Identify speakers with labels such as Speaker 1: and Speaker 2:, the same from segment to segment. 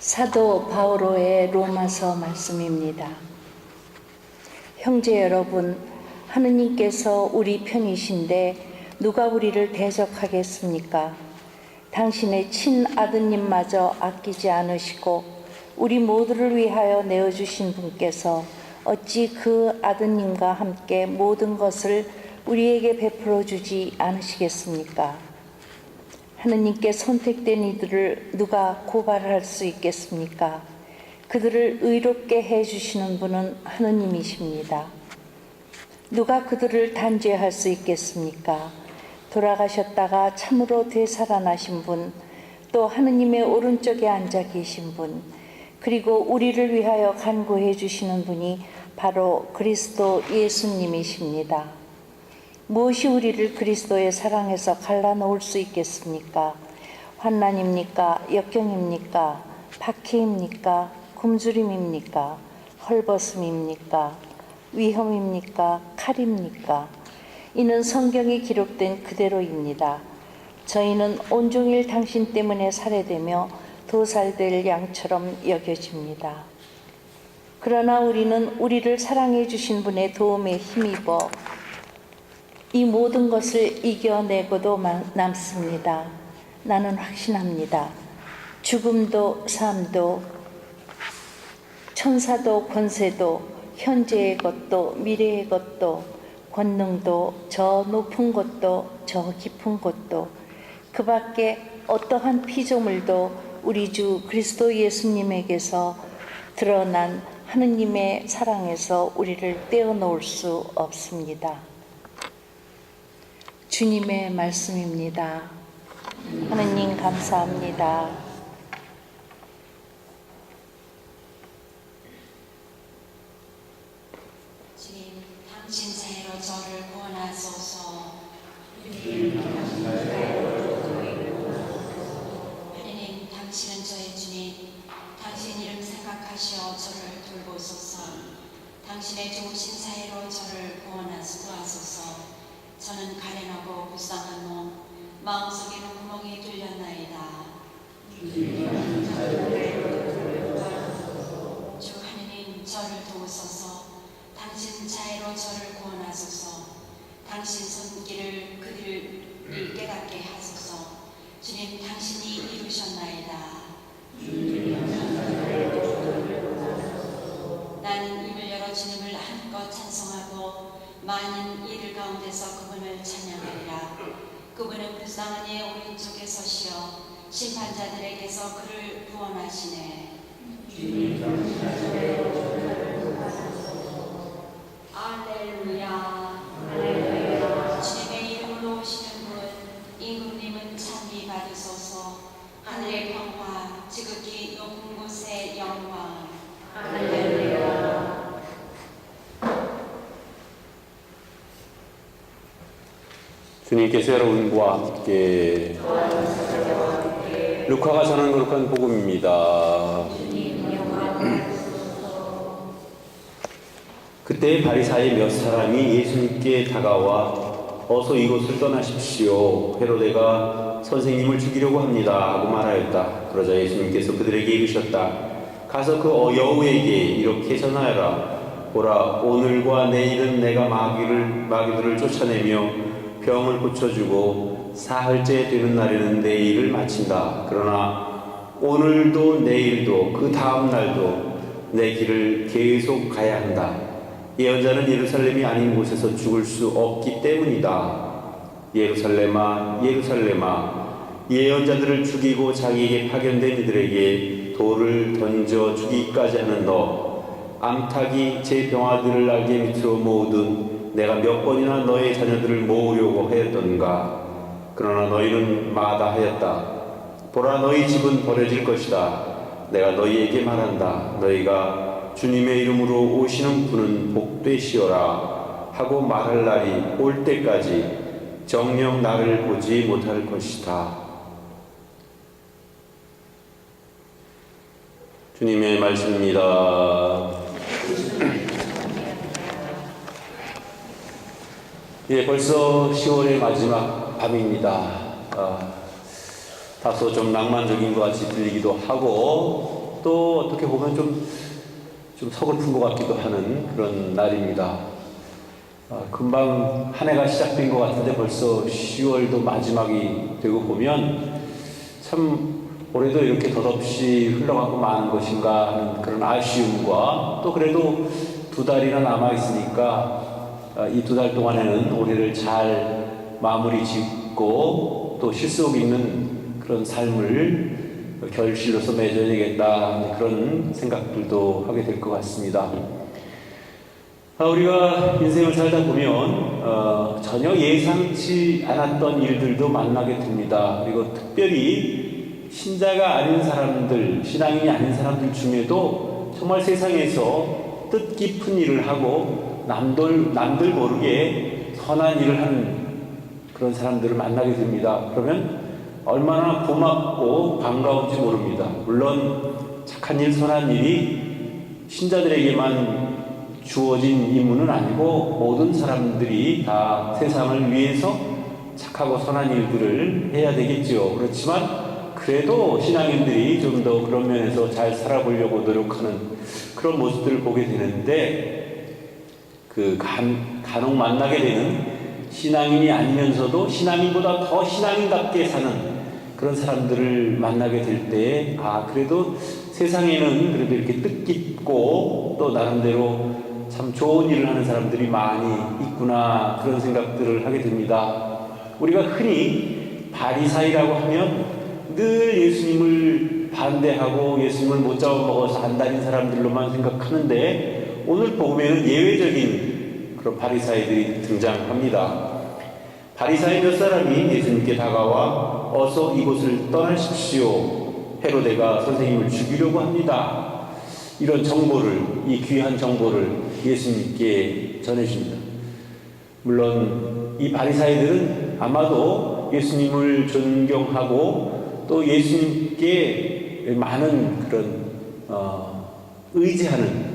Speaker 1: 사도 바오로의 로마서 말씀입니다. 형제 여러분, 하느님께서 우리 편이신데 누가 우리를 대적하겠습니까? 당신의 친아드님마저 아끼지 않으시고 우리 모두를 위하여 내어주신 분께서 어찌 그 아드님과 함께 모든 것을 우리에게 베풀어 주지 않으시겠습니까? 하느님께 선택된 이들을 누가 고발할 수 있겠습니까? 그들을 의롭게 해주시는 분은 하느님이십니다. 누가 그들을 단죄할 수 있겠습니까? 돌아가셨다가 참으로 되살아나신 분, 또 하느님의 오른쪽에 앉아 계신 분, 그리고 우리를 위하여 간구해 주시는 분이 바로 그리스도 예수님이십니다. 무엇이 우리를 그리스도의 사랑에서 갈라놓을 수 있겠습니까? 환난입니까? 역경입니까? 박해입니까? 굶주림입니까? 헐벗음입니까? 위험입니까? 칼입니까? 이는 성경에 기록된 그대로입니다. 저희는 온종일 당신 때문에 살해되며 도살될 양처럼 여겨집니다. 그러나 우리는 우리를 사랑해 주신 분의 도움에 힘입어 이 모든 것을 이겨내고도 남습니다. 나는 확신합니다. 죽음도 삶도 천사도 권세도 현재의 것도 미래의 것도 권능도 저 높은 곳도 저 깊은 곳도 그 밖에 어떠한 피조물도 우리 주 그리스도 예수님에게서 드러난 하느님의 사랑에서 우리를 떼어놓을 수 없습니다. 주님의 말씀입니다. 하느님 감사합니다.
Speaker 2: 주님, 당신 사이로 저를 구원하소서. 하느님, 당신은 저의 주님, 당신 이름 생각하시어 저를 돌보소서. 당신의 좋으신 사이로 저를 구하소서. 저는 가련하고 불쌍한 몸, 마음속에는 구멍이 뚫렸나이다. 주 하느님, 저를 도우소서. 당신 자애로 저를 구원하소서. 당신 손길을 그들이 깨닫게 하소서. 주님, 당신이 이루셨나이다. 나는 입을 열어 주님을 한껏 찬송하고 많은 이들 가운데서 그분을 찬양하리라. 그분은 불쌍한 이의 오른쪽에 서시어 심판자들에게서 그를 구원하시네. 할렐루야. 주님의 이름으로 오시는 분, 임금님은 찬미 받으소서. 하늘의 평화, 지극히 높은 곳의 영광. 할렐루야.
Speaker 3: 주님께서 여러분과 함께 루카가 전한 거룩한 복음입니다. 그때 바리사의 몇 사람이 예수님께 다가와 어서 이곳을 떠나십시오. 헤로데가 선생님을 죽이려고 합니다 하고 말하였다. 그러자 예수님께서 그들에게 이르셨다. 가서 그 여우에게 이렇게 전하여라. 보라, 오늘과 내일은 내가 마귀들을 쫓아내며 병을 고쳐주고 사흘째 되는 날에는 내 일을 마친다. 그러나 오늘도 내일도 그 다음 날도 내 길을 계속 가야 한다. 예언자는 예루살렘이 아닌 곳에서 죽을 수 없기 때문이다. 예루살렘아, 예루살렘아, 예언자들을 죽이고 자기에게 파견된 이들에게 돌을 던져 죽이기까지 하는 너, 암탉이 제 병아들을 날개 밑으로 모으듯 내가 몇 번이나 너의 자녀들을 모으려고 하였던가. 그러나 너희는 마다하였다. 보라, 너희 집은 버려질 것이다. 내가 너희에게 말한다. 너희가 주님의 이름으로 오시는 분은 복되시오라 하고 말할 날이 올 때까지 정녕 나를 보지 못할 것이다. 주님의 말씀입니다. 예, 벌써 10월의 마지막 밤입니다. 다소 좀 낭만적인 것 같이 들리기도 하고 또 어떻게 보면 좀 서글픈 것 같기도 하는 그런 날입니다. 금방 한 해가 시작된 것 같은데 벌써 10월도 마지막이 되고 보면 참 올해도 이렇게 덧없이 흘러가고 마는 것인가 하는 그런 아쉬움과, 또 그래도 2달이나 남아있으니까 이 2달 동안에는 올해를 잘 마무리 짓고 또 실속 있는 그런 삶을 결실로서 맺어야 되겠다, 그런 생각들도 하게 될 것 같습니다. 우리가 인생을 살다 보면 전혀 예상치 않았던 일들도 만나게 됩니다. 그리고 특별히 신자가 아닌 사람들, 신앙인이 아닌 사람들 중에도 정말 세상에서 뜻깊은 일을 하고 남들 모르게 선한 일을 하는 그런 사람들을 만나게 됩니다. 그러면 얼마나 고맙고 반가운지 모릅니다. 물론 착한 일, 선한 일이 신자들에게만 주어진 임무는 아니고 모든 사람들이 다 세상을 위해서 착하고 선한 일들을 해야 되겠지요. 그렇지만 그래도 신앙인들이 좀 더 그런 면에서 잘 살아보려고 노력하는 그런 모습들을 보게 되는데, 간혹 만나게 되는 신앙인이 아니면서도 신앙인보다 더 신앙인답게 사는 그런 사람들을 만나게 될 때, 그래도 세상에는 그래도 이렇게 뜻깊고 또 나름대로 참 좋은 일을 하는 사람들이 많이 있구나, 그런 생각들을 하게 됩니다. 우리가 흔히 바리사이라고 하면 늘 예수님을 반대하고 예수님을 못 잡아먹어서 안 다닌 사람들로만 생각하는데, 오늘 복음에는 예외적인 그런 바리사이들이 등장합니다. 바리사이 몇 사람이 예수님께 다가와 어서 이곳을 떠나십시오, 헤로데가 선생님을 죽이려고 합니다, 이런 정보를, 이 귀한 정보를 예수님께 전해줍니다. 물론 이 바리사이들은 아마도 예수님을 존경하고 또 예수님께 많은 그런 의지하는,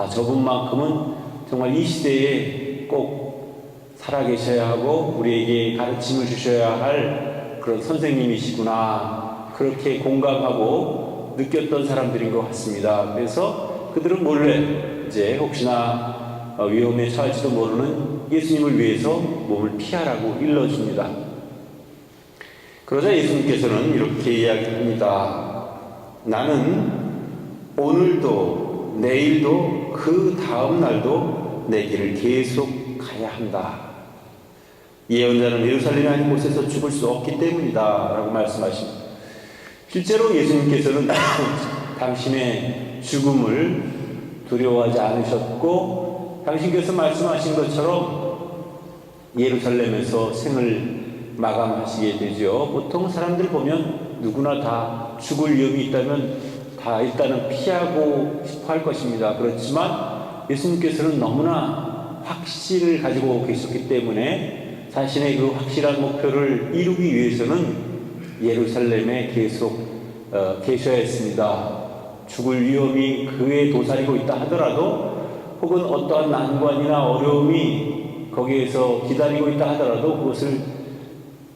Speaker 3: 저분만큼은 정말 이 시대에 꼭 살아계셔야 하고 우리에게 가르침을 주셔야 할 그런 선생님이시구나, 그렇게 공감하고 느꼈던 사람들인 것 같습니다. 그래서 그들은 몰래 이제 혹시나 위험에 처할지도 모르는 예수님을 위해서 몸을 피하라고 일러줍니다. 그러자 예수님께서는 이렇게 이야기합니다. 나는 오늘도 내일도 그 다음 날도 내 길을 계속 가야 한다. 예언자는 예루살렘이 아닌 곳에서 죽을 수 없기 때문이다 라고 말씀하십니다. 실제로 예수님께서는 당신의 죽음을 두려워하지 않으셨고, 당신께서 말씀하신 것처럼 예루살렘에서 생을 마감하시게 되죠. 보통 사람들 보면 누구나 다 죽을 위험이 있다면 다 일단은 피하고 싶어 할 것입니다. 그렇지만 예수님께서는 너무나 확신을 가지고 계셨기 때문에 자신의 그 확실한 목표를 이루기 위해서는 예루살렘에 계속 계셔야 했습니다. 죽을 위험이 그에 도사리고 있다 하더라도, 혹은 어떠한 난관이나 어려움이 거기에서 기다리고 있다 하더라도 그것을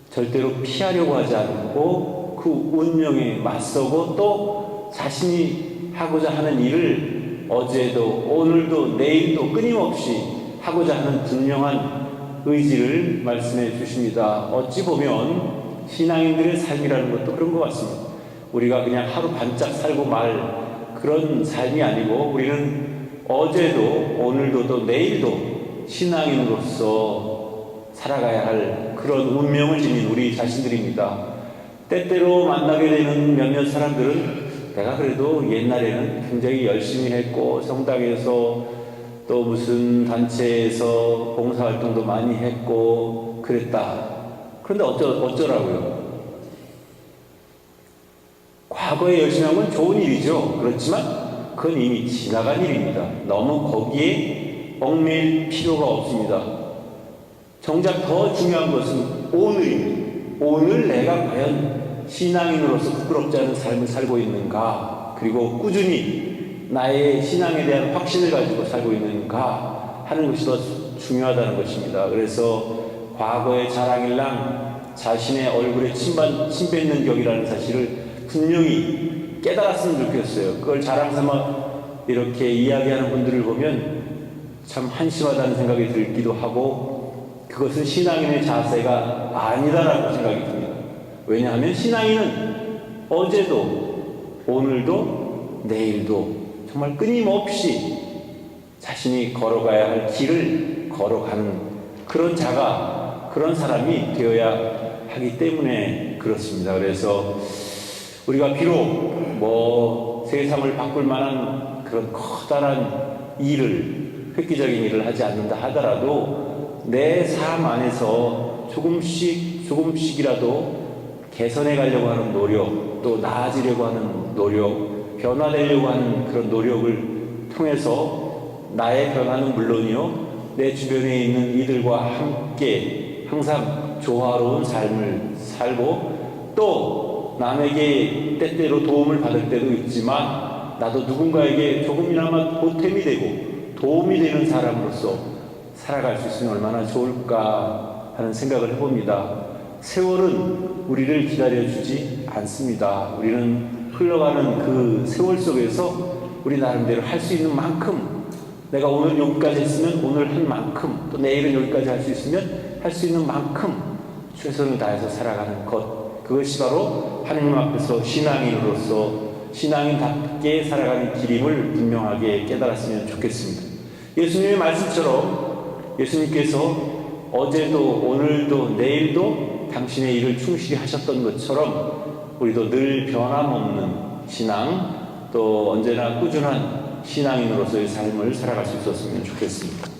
Speaker 3: 절대로 피하려고 하지 않고 그 운명에 맞서고 또 자신이 하고자 하는 일을 어제도 오늘도 내일도 끊임없이 하고자 하는 분명한 의지를 말씀해 주십니다. 어찌 보면 신앙인들의 삶이라는 것도 그런 것 같습니다. 우리가 그냥 하루 반짝 살고 말 그런 삶이 아니고, 우리는 어제도 오늘도 또 내일도 신앙인으로서 살아가야 할 그런 운명을 지닌 우리 자신들입니다. 때때로 만나게 되는 몇몇 사람들은 내가 그래도 옛날에는 굉장히 열심히 했고 성당에서 또 무슨 단체에서 봉사활동도 많이 했고 그랬다. 그런데 어쩌라고요? 과거에 열심히 한 건 좋은 일이죠. 그렇지만 그건 이미 지나간 일입니다. 너무 거기에 얽매일 필요가 없습니다. 정작 더 중요한 것은 오늘입니다. 오늘 내가 과연 신앙인으로서 부끄럽지 않은 삶을 살고 있는가, 그리고 꾸준히 나의 신앙에 대한 확신을 가지고 살고 있는가 하는 것이 더 중요하다는 것입니다. 그래서 과거의 자랑일랑 자신의 얼굴에 침 뱉는 격이라는 사실을 분명히 깨달았으면 좋겠어요. 그걸 자랑삼아 이렇게 이야기하는 분들을 보면 참 한심하다는 생각이 들기도 하고, 그것은 신앙인의 자세가 아니다라고 생각이 듭니다. 왜냐하면 신앙인은 어제도 오늘도 내일도 정말 끊임없이 자신이 걸어가야 할 길을 걸어가는 그런 자가, 그런 사람이 되어야 하기 때문에 그렇습니다. 그래서 우리가 비록 세상을 바꿀 만한 그런 커다란 일을, 획기적인 일을 하지 않는다 하더라도 내 삶 안에서 조금씩이라도 개선해 가려고 하는 노력, 또 나아지려고 하는 노력, 변화되려고 하는 그런 노력을 통해서 나의 변화는 물론이요, 내 주변에 있는 이들과 함께 항상 조화로운 삶을 살고, 또 남에게 때때로 도움을 받을 때도 있지만 나도 누군가에게 조금이나마 보탬이 되고 도움이 되는 사람으로서 살아갈 수 있으면 얼마나 좋을까 하는 생각을 해봅니다. 세월은 우리를 기다려주지 않습니다. 우리는 흘러가는 그 세월 속에서 우리 나름대로 할 수 있는 만큼, 내가 오늘 여기까지 했으면 오늘 한 만큼, 또 내일은 여기까지 할 수 있으면 할 수 있는 만큼 최선을 다해서 살아가는 것, 그것이 바로 하느님 앞에서 신앙인으로서 신앙인답게 살아가는 길임을 분명하게 깨달았으면 좋겠습니다. 예수님의 말씀처럼 예수님께서 어제도 오늘도 내일도 당신의 일을 충실히 하셨던 것처럼 우리도 늘 변함없는 신앙, 또 언제나 꾸준한 신앙인으로서의 삶을 살아갈 수 있었으면 좋겠습니다.